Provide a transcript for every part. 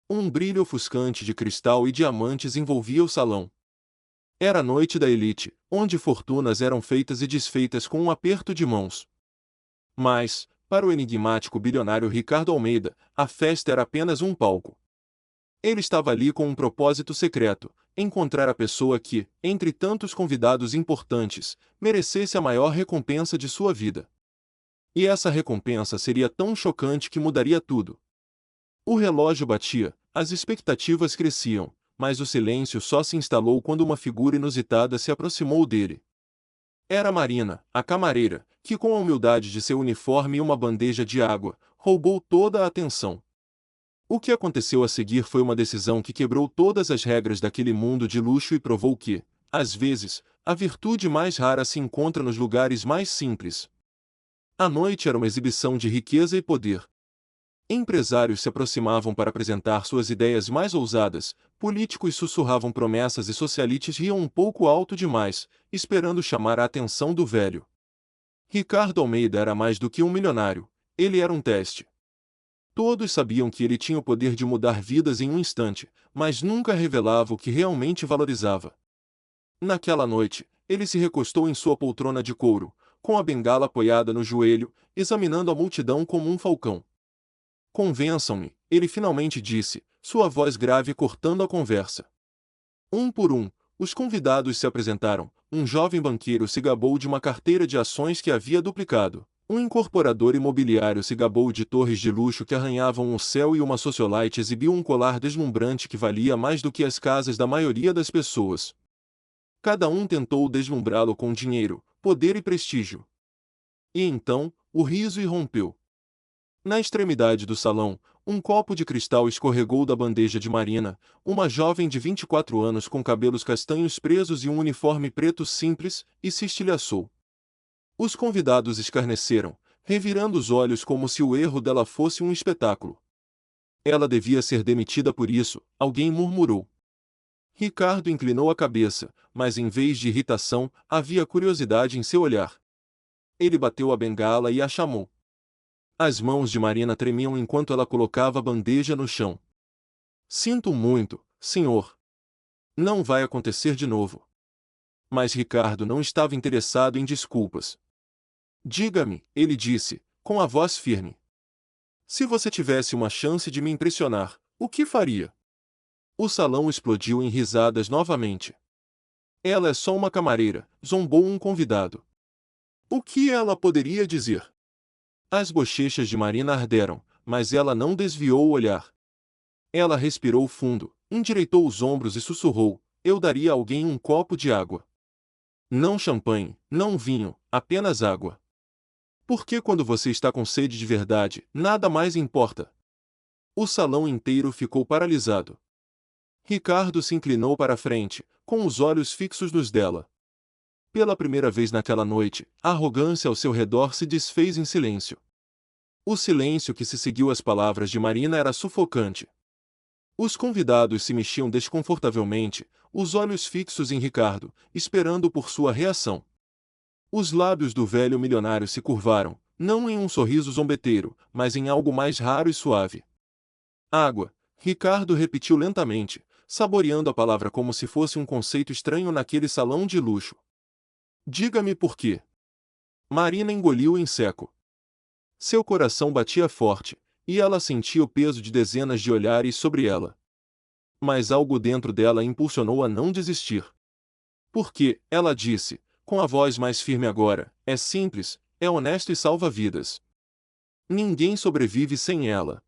Um brilho ofuscante de cristal e diamantes envolvia o salão. Era a noite da elite, onde fortunas eram feitas e desfeitas com um aperto de mãos. Mas, para o enigmático bilionário Ricardo Almeida, a festa era apenas um palco. Ele estava ali com um propósito secreto: encontrar a pessoa que, entre tantos convidados importantes, merecesse a maior recompensa de sua vida. E essa recompensa seria tão chocante que mudaria tudo. O relógio batia, as expectativas cresciam, mas o silêncio só se instalou quando uma figura inusitada se aproximou dele. Era Marina, a camareira, que com a humildade de seu uniforme e uma bandeja de água, roubou toda a atenção. O que aconteceu a seguir foi uma decisão que quebrou todas as regras daquele mundo de luxo e provou que, às vezes, a virtude mais rara se encontra nos lugares mais simples. A noite era uma exibição de riqueza e poder. Empresários se aproximavam para apresentar suas ideias mais ousadas, políticos sussurravam promessas e socialites riam um pouco alto demais, esperando chamar a atenção do velho. Ricardo Almeida era mais do que um milionário, ele era um teste. Todos sabiam que ele tinha o poder de mudar vidas em um instante, mas nunca revelava o que realmente valorizava. Naquela noite, ele se recostou em sua poltrona de couro, com a bengala apoiada no joelho, examinando a multidão como um falcão. "Convençam-me", ele finalmente disse, sua voz grave cortando a conversa. Um por um, os convidados se apresentaram. Um jovem banqueiro se gabou de uma carteira de ações que havia duplicado. Um incorporador imobiliário se gabou de torres de luxo que arranhavam o céu e uma socialite exibiu um colar deslumbrante que valia mais do que as casas da maioria das pessoas. Cada um tentou deslumbrá-lo com dinheiro, poder e prestígio. E então, o riso irrompeu. Na extremidade do salão, um copo de cristal escorregou da bandeja de Marina, uma jovem de 24 anos com cabelos castanhos presos e um uniforme preto simples, e se estilhaçou. Os convidados escarneceram, revirando os olhos como se o erro dela fosse um espetáculo. Ela devia ser demitida por isso, alguém murmurou. Ricardo inclinou a cabeça, mas em vez de irritação, havia curiosidade em seu olhar. Ele bateu a bengala e a chamou. As mãos de Marina tremiam enquanto ela colocava a bandeja no chão. "Sinto muito, senhor. Não vai acontecer de novo." Mas Ricardo não estava interessado em desculpas. "Diga-me", ele disse, com a voz firme. "Se você tivesse uma chance de me impressionar, o que faria?" O salão explodiu em risadas novamente. "Ela é só uma camareira", zombou um convidado. "O que ela poderia dizer?" As bochechas de Marina arderam, mas ela não desviou o olhar. Ela respirou fundo, endireitou os ombros e sussurrou: "Eu daria a alguém um copo de água. Não champanhe, não vinho, apenas água. Porque quando você está com sede de verdade, nada mais importa." O salão inteiro ficou paralisado. Ricardo se inclinou para a frente, com os olhos fixos nos dela. Pela primeira vez naquela noite, a arrogância ao seu redor se desfez em silêncio. O silêncio que se seguiu às palavras de Marina era sufocante. Os convidados se mexiam desconfortavelmente, os olhos fixos em Ricardo, esperando por sua reação. Os lábios do velho milionário se curvaram, não em um sorriso zombeteiro, mas em algo mais raro e suave. "Água", Ricardo repetiu lentamente, saboreando a palavra como se fosse um conceito estranho naquele salão de luxo. "Diga-me por quê." Marina engoliu em seco. Seu coração batia forte, e ela sentia o peso de dezenas de olhares sobre ela. Mas algo dentro dela impulsionou a não desistir. "Porque", ela disse, com a voz mais firme agora, "é simples, é honesto e salva vidas. Ninguém sobrevive sem ela.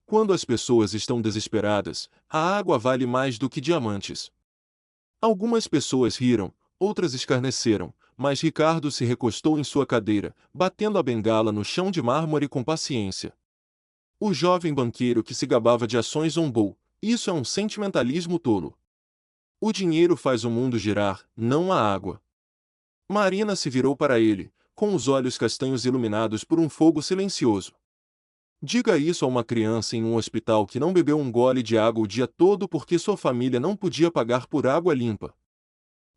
Quando as pessoas estão desesperadas, a água vale mais do que diamantes." Algumas pessoas riram, outras escarneceram, mas Ricardo se recostou em sua cadeira, batendo a bengala no chão de mármore com paciência. O jovem banqueiro que se gabava de ações zombou: "Isso é um sentimentalismo tolo. O dinheiro faz o mundo girar, não a água." Marina se virou para ele, com os olhos castanhos iluminados por um fogo silencioso. "Diga isso a uma criança em um hospital que não bebeu um gole de água o dia todo porque sua família não podia pagar por água limpa.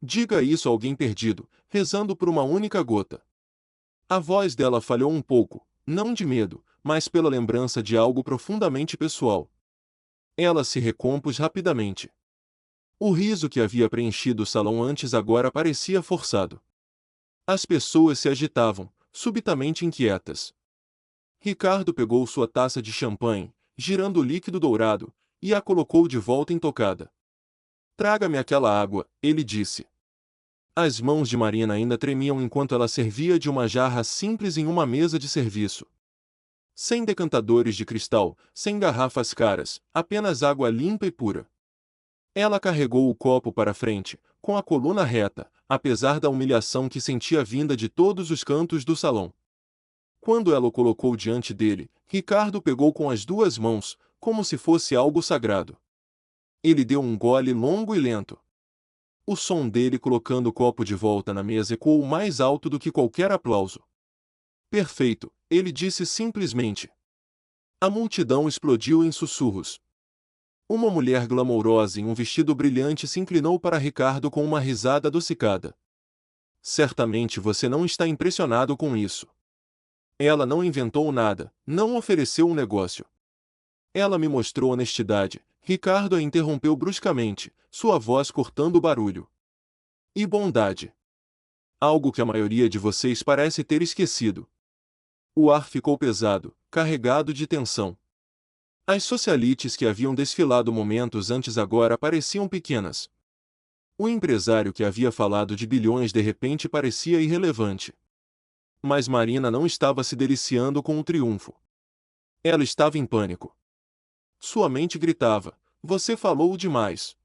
Diga isso a alguém perdido, rezando por uma única gota." A voz dela falhou um pouco, não de medo, mas pela lembrança de algo profundamente pessoal. Ela se recompôs rapidamente. O riso que havia preenchido o salão antes agora parecia forçado. As pessoas se agitavam, subitamente inquietas. Ricardo pegou sua taça de champanhe, girando o líquido dourado, e a colocou de volta intocada. Traga-me aquela água, ele disse. As mãos de Marina ainda tremiam enquanto ela servia de uma jarra simples em uma mesa de serviço. Sem decantadores de cristal, sem garrafas caras, apenas água limpa e pura. Ela carregou o copo para frente, com a coluna reta, apesar da humilhação que sentia vinda de todos os cantos do salão. Quando ela o colocou diante dele, Ricardo pegou com as duas mãos, como se fosse algo sagrado. Ele deu um gole longo e lento. O som dele colocando o copo de volta na mesa ecoou mais alto do que qualquer aplauso. Perfeito, ele disse simplesmente. A multidão explodiu em sussurros. Uma mulher glamourosa em um vestido brilhante se inclinou para Ricardo com uma risada adocicada. Certamente você não está impressionado com isso. Ela não inventou nada, não ofereceu um negócio. Ela me mostrou honestidade. Ricardo a interrompeu bruscamente, sua voz cortando o barulho. E bondade. Algo que a maioria de vocês parece ter esquecido. O ar ficou pesado, carregado de tensão. As socialites que haviam desfilado momentos antes agora pareciam pequenas. O empresário que havia falado de bilhões de repente parecia irrelevante. Mas Marina não estava se deliciando com o triunfo. Ela estava em pânico. Sua mente gritava: você falou demais.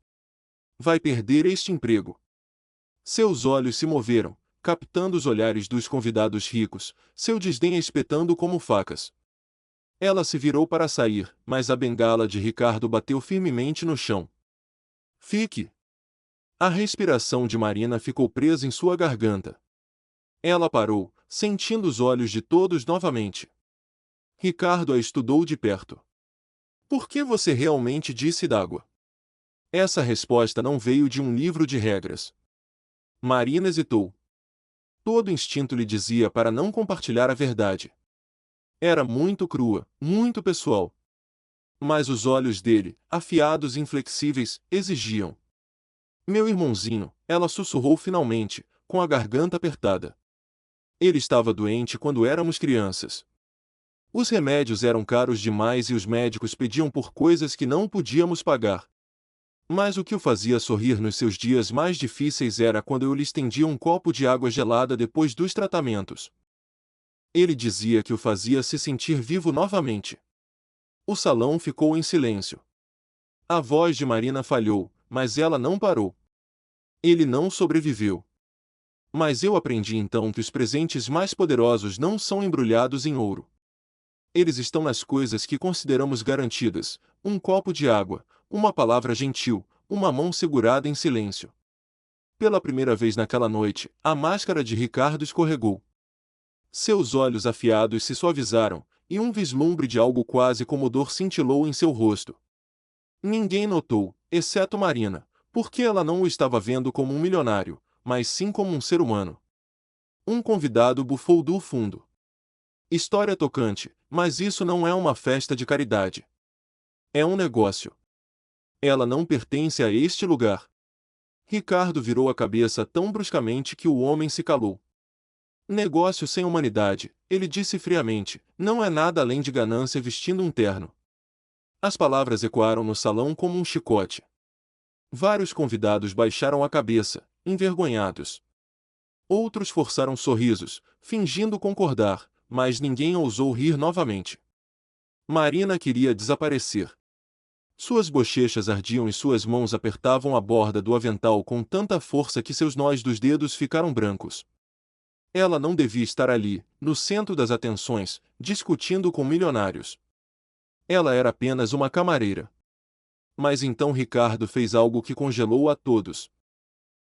Vai perder este emprego. Seus olhos se moveram, captando os olhares dos convidados ricos, seu desdém espetando como facas. Ela se virou para sair, mas a bengala de Ricardo bateu firmemente no chão. Fique! A respiração de Marina ficou presa em sua garganta. Ela parou, sentindo os olhos de todos novamente. Ricardo a estudou de perto. Por que você realmente disse d'água? Essa resposta não veio de um livro de regras. Marina hesitou. Todo instinto lhe dizia para não compartilhar a verdade. Era muito crua, muito pessoal. Mas os olhos dele, afiados e inflexíveis, exigiam. Meu irmãozinho, ela sussurrou finalmente, com a garganta apertada. Ele estava doente quando éramos crianças. Os remédios eram caros demais e os médicos pediam por coisas que não podíamos pagar. Mas o que o fazia sorrir nos seus dias mais difíceis era quando eu lhe estendia um copo de água gelada depois dos tratamentos. Ele dizia que o fazia se sentir vivo novamente. O salão ficou em silêncio. A voz de Marina falhou, mas ela não parou. Ele não sobreviveu. Mas eu aprendi então que os presentes mais poderosos não são embrulhados em ouro. Eles estão nas coisas que consideramos garantidas: um copo de água, uma palavra gentil, uma mão segurada em silêncio. Pela primeira vez naquela noite, a máscara de Ricardo escorregou. Seus olhos afiados se suavizaram, e um vislumbre de algo quase como dor cintilou em seu rosto. Ninguém notou, exceto Marina, porque ela não o estava vendo como um milionário, mas sim como um ser humano. Um convidado bufou do fundo. História tocante, mas isso não é uma festa de caridade. É um negócio. Ela não pertence a este lugar. Ricardo virou a cabeça tão bruscamente que o homem se calou. Negócio sem humanidade, ele disse friamente, não é nada além de ganância vestindo um terno. As palavras ecoaram no salão como um chicote. Vários convidados baixaram a cabeça, envergonhados. Outros forçaram sorrisos, fingindo concordar, mas ninguém ousou rir novamente. Marina queria desaparecer. Suas bochechas ardiam e suas mãos apertavam a borda do avental com tanta força que seus nós dos dedos ficaram brancos. Ela não devia estar ali, no centro das atenções, discutindo com milionários. Ela era apenas uma camareira. Mas então Ricardo fez algo que congelou a todos.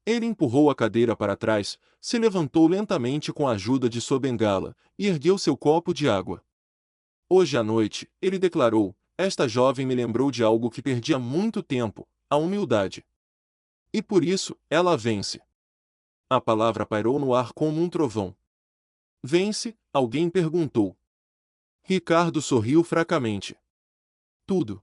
Ele empurrou a cadeira para trás, se levantou lentamente com a ajuda de sua bengala, e ergueu seu copo de água. Hoje à noite, ele declarou, esta jovem me lembrou de algo que perdi há muito tempo, a humildade. E por isso, ela vence. A palavra pairou no ar como um trovão. Vence? Alguém perguntou. Ricardo sorriu fracamente. Tudo.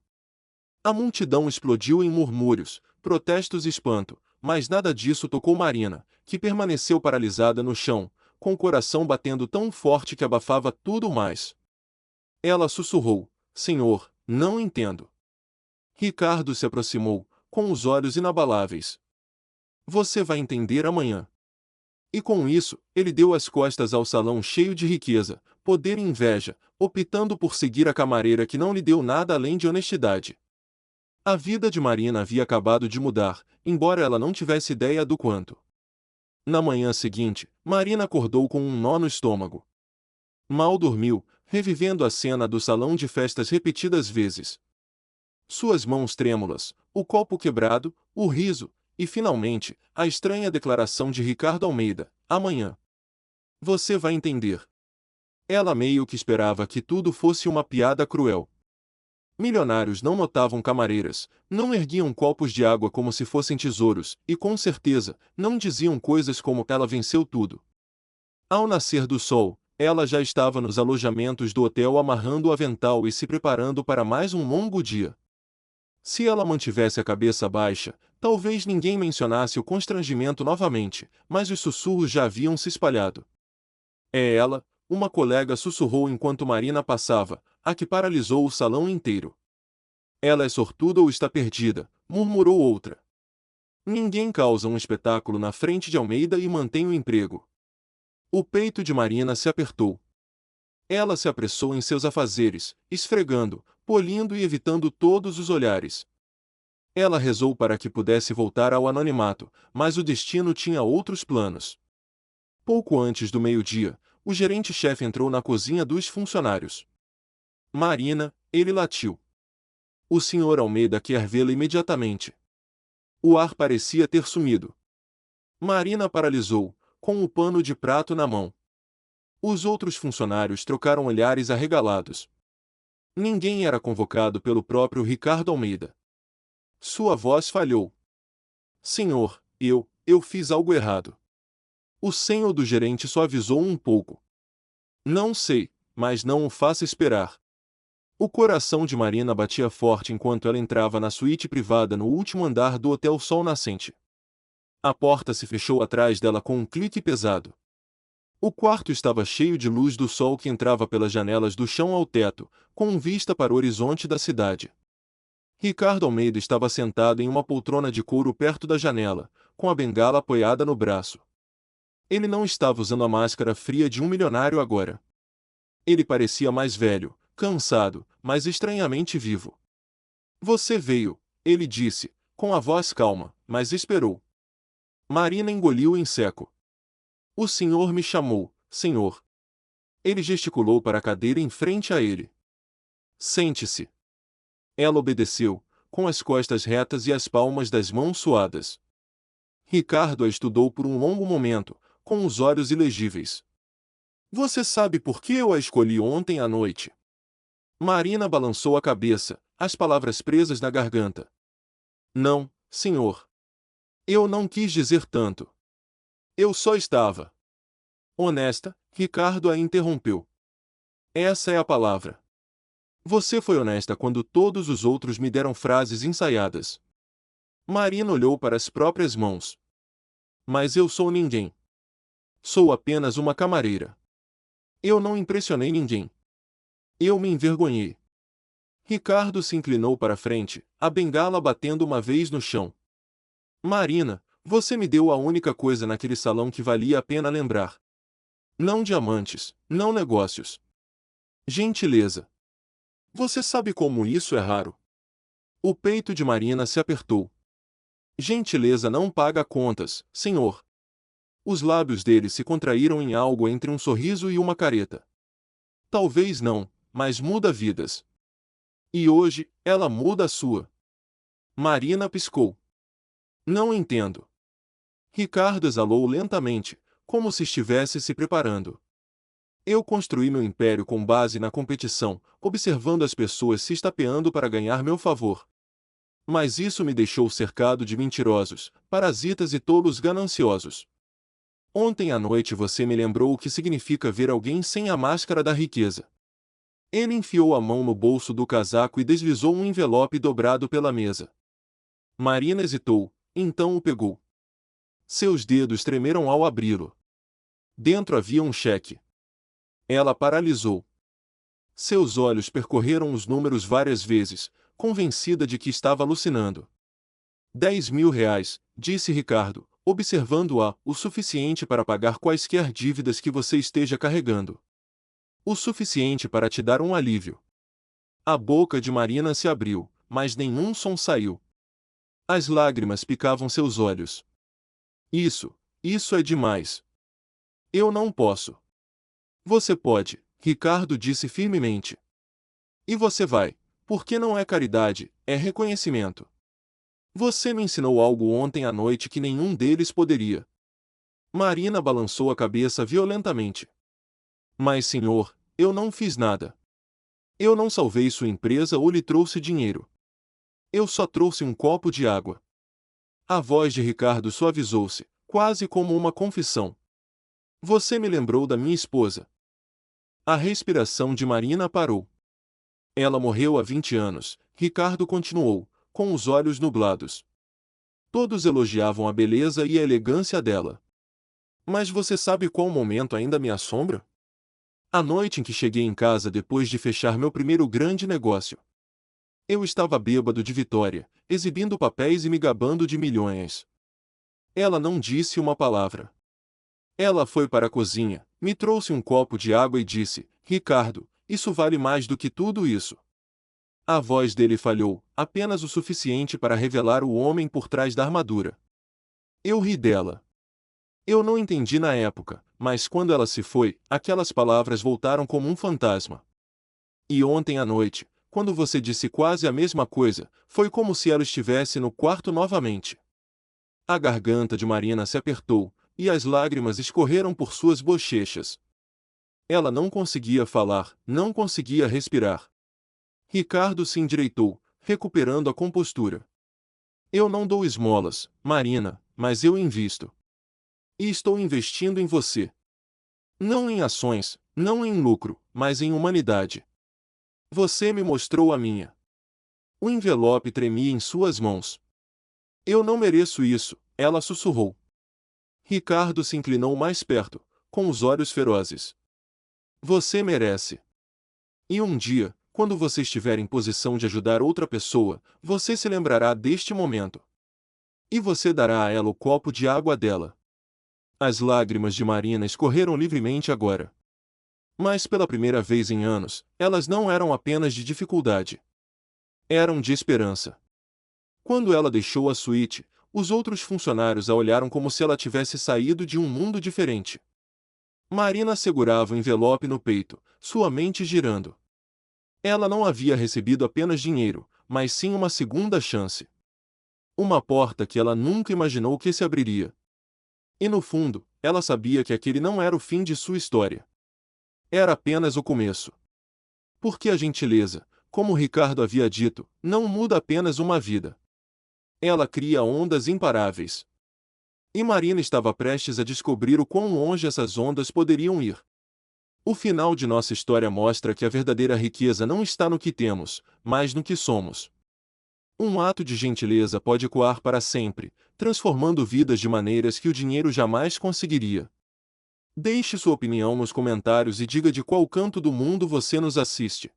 A multidão explodiu em murmúrios, protestos e espanto, mas nada disso tocou Marina, que permaneceu paralisada no chão, com o coração batendo tão forte que abafava tudo mais. Ela sussurrou: Senhor, não entendo. Ricardo se aproximou, com os olhos inabaláveis. Você vai entender amanhã. E com isso, ele deu as costas ao salão cheio de riqueza, poder e inveja, optando por seguir a camareira que não lhe deu nada além de honestidade. A vida de Marina havia acabado de mudar, embora ela não tivesse ideia do quanto. Na manhã seguinte, Marina acordou com um nó no estômago. Mal dormiu, revivendo a cena do salão de festas repetidas vezes. Suas mãos trêmulas, o copo quebrado, o riso, e finalmente, a estranha declaração de Ricardo Almeida: amanhã. Você vai entender. Ela meio que esperava que tudo fosse uma piada cruel. Milionários não notavam camareiras, não erguiam copos de água como se fossem tesouros, e com certeza, não diziam coisas como ela venceu tudo. Ao nascer do sol, ela já estava nos alojamentos do hotel amarrando o avental e se preparando para mais um longo dia. Se ela mantivesse a cabeça baixa, talvez ninguém mencionasse o constrangimento novamente, mas os sussurros já haviam se espalhado. É ela, uma colega sussurrou enquanto Marina passava, a que paralisou o salão inteiro. Ela é sortuda ou está perdida, murmurou outra. Ninguém causa um espetáculo na frente de Almeida e mantém o emprego. O peito de Marina se apertou. Ela se apressou em seus afazeres, esfregando, polindo e evitando todos os olhares. Ela rezou para que pudesse voltar ao anonimato, mas o destino tinha outros planos. Pouco antes do meio-dia, o gerente-chefe entrou na cozinha dos funcionários. Marina, ele latiu. O senhor Almeida quer vê-la imediatamente. O ar parecia ter sumido. Marina paralisou, com o pano de prato na mão. Os outros funcionários trocaram olhares arregalados. Ninguém era convocado pelo próprio Ricardo Almeida. Sua voz falhou. Senhor, eu fiz algo errado. O senhor do gerente suavizou um pouco. Não sei, mas não o faça esperar. O coração de Marina batia forte enquanto ela entrava na suíte privada no último andar do Hotel Sol Nascente. A porta se fechou atrás dela com um clique pesado. O quarto estava cheio de luz do sol que entrava pelas janelas do chão ao teto, com vista para o horizonte da cidade. Ricardo Almeida estava sentado em uma poltrona de couro perto da janela, com a bengala apoiada no braço. Ele não estava usando a máscara fria de um milionário agora. Ele parecia mais velho, cansado, mas estranhamente vivo. Você veio, ele disse, com a voz calma, mas esperou. Marina engoliu em seco. O senhor me chamou, senhor. Ele gesticulou para a cadeira em frente a ele. Sente-se. Ela obedeceu, com as costas retas e as palmas das mãos suadas. Ricardo a estudou por um longo momento, com os olhos ilegíveis. Você sabe por que eu a escolhi ontem à noite? Marina balançou a cabeça, as palavras presas na garganta. Não, senhor. Eu não quis dizer tanto. Eu só estava. Honesta, Ricardo a interrompeu. Essa é a palavra. Você foi honesta quando todos os outros me deram frases ensaiadas. Marina olhou para as próprias mãos. Mas eu sou ninguém. Sou apenas uma camareira. Eu não impressionei ninguém. Eu me envergonhei. Ricardo se inclinou para a frente, a bengala batendo uma vez no chão. Marina, você me deu a única coisa naquele salão que valia a pena lembrar. Não diamantes, não negócios. Gentileza. Você sabe como isso é raro? O peito de Marina se apertou. Gentileza não paga contas, senhor. Os lábios dele se contraíram em algo entre um sorriso e uma careta. Talvez não, mas muda vidas. E hoje, ela muda a sua. Marina piscou. Não entendo. Ricardo exalou lentamente, como se estivesse se preparando. Eu construí meu império com base na competição, observando as pessoas se estapeando para ganhar meu favor. Mas isso me deixou cercado de mentirosos, parasitas e tolos gananciosos. Ontem à noite você me lembrou o que significa ver alguém sem a máscara da riqueza. Ele enfiou a mão no bolso do casaco e deslizou um envelope dobrado pela mesa. Marina hesitou, então o pegou. Seus dedos tremeram ao abri-lo. Dentro havia um cheque. Ela paralisou. Seus olhos percorreram os números várias vezes, convencida de que estava alucinando. 10.000 reais, disse Ricardo, observando-a, o suficiente para pagar quaisquer dívidas que você esteja carregando. O suficiente para te dar um alívio. A boca de Marina se abriu, mas nenhum som saiu. As lágrimas picavam seus olhos. Isso é demais. Eu não posso. Você pode, Ricardo disse firmemente. E você vai, porque não é caridade, é reconhecimento. Você me ensinou algo ontem à noite que nenhum deles poderia. Marina balançou a cabeça violentamente. Mas, senhor, eu não fiz nada. Eu não salvei sua empresa ou lhe trouxe dinheiro. Eu só trouxe um copo de água. A voz de Ricardo suavizou-se, quase como uma confissão. Você me lembrou da minha esposa. A respiração de Marina parou. Ela morreu há 20 anos, Ricardo continuou, com os olhos nublados. Todos elogiavam a beleza e a elegância dela. Mas você sabe qual momento ainda me assombra? A noite em que cheguei em casa depois de fechar meu primeiro grande negócio. Eu estava bêbado de vitória, exibindo papéis e me gabando de milhões. Ela não disse uma palavra. Ela foi para a cozinha, me trouxe um copo de água e disse: Ricardo, isso vale mais do que tudo isso. A voz dele falhou, apenas o suficiente para revelar o homem por trás da armadura. Eu ri dela. Eu não entendi na época, mas quando ela se foi, aquelas palavras voltaram como um fantasma. E ontem à noite, quando você disse quase a mesma coisa, foi como se ela estivesse no quarto novamente. A garganta de Marina se apertou, e as lágrimas escorreram por suas bochechas. Ela não conseguia falar, não conseguia respirar. Ricardo se endireitou, recuperando a compostura. Eu não dou esmolas, Marina, mas eu invisto. E estou investindo em você. Não em ações, não em lucro, mas em humanidade. Você me mostrou a minha. O envelope tremia em suas mãos. Eu não mereço isso, ela sussurrou. Ricardo se inclinou mais perto, com os olhos ferozes. Você merece. E um dia, quando você estiver em posição de ajudar outra pessoa, você se lembrará deste momento. E você dará a ela o copo de água dela. As lágrimas de Marina escorreram livremente agora. Mas pela primeira vez em anos, elas não eram apenas de dificuldade. Eram de esperança. Quando ela deixou a suíte, os outros funcionários a olharam como se ela tivesse saído de um mundo diferente. Marina segurava o envelope no peito, sua mente girando. Ela não havia recebido apenas dinheiro, mas sim uma segunda chance. Uma porta que ela nunca imaginou que se abriria. E no fundo, ela sabia que aquele não era o fim de sua história. Era apenas o começo. Porque a gentileza, como Ricardo havia dito, não muda apenas uma vida. Ela cria ondas imparáveis. E Marina estava prestes a descobrir o quão longe essas ondas poderiam ir. O final de nossa história mostra que a verdadeira riqueza não está no que temos, mas no que somos. Um ato de gentileza pode ecoar para sempre, transformando vidas de maneiras que o dinheiro jamais conseguiria. Deixe sua opinião nos comentários e diga de qual canto do mundo você nos assiste.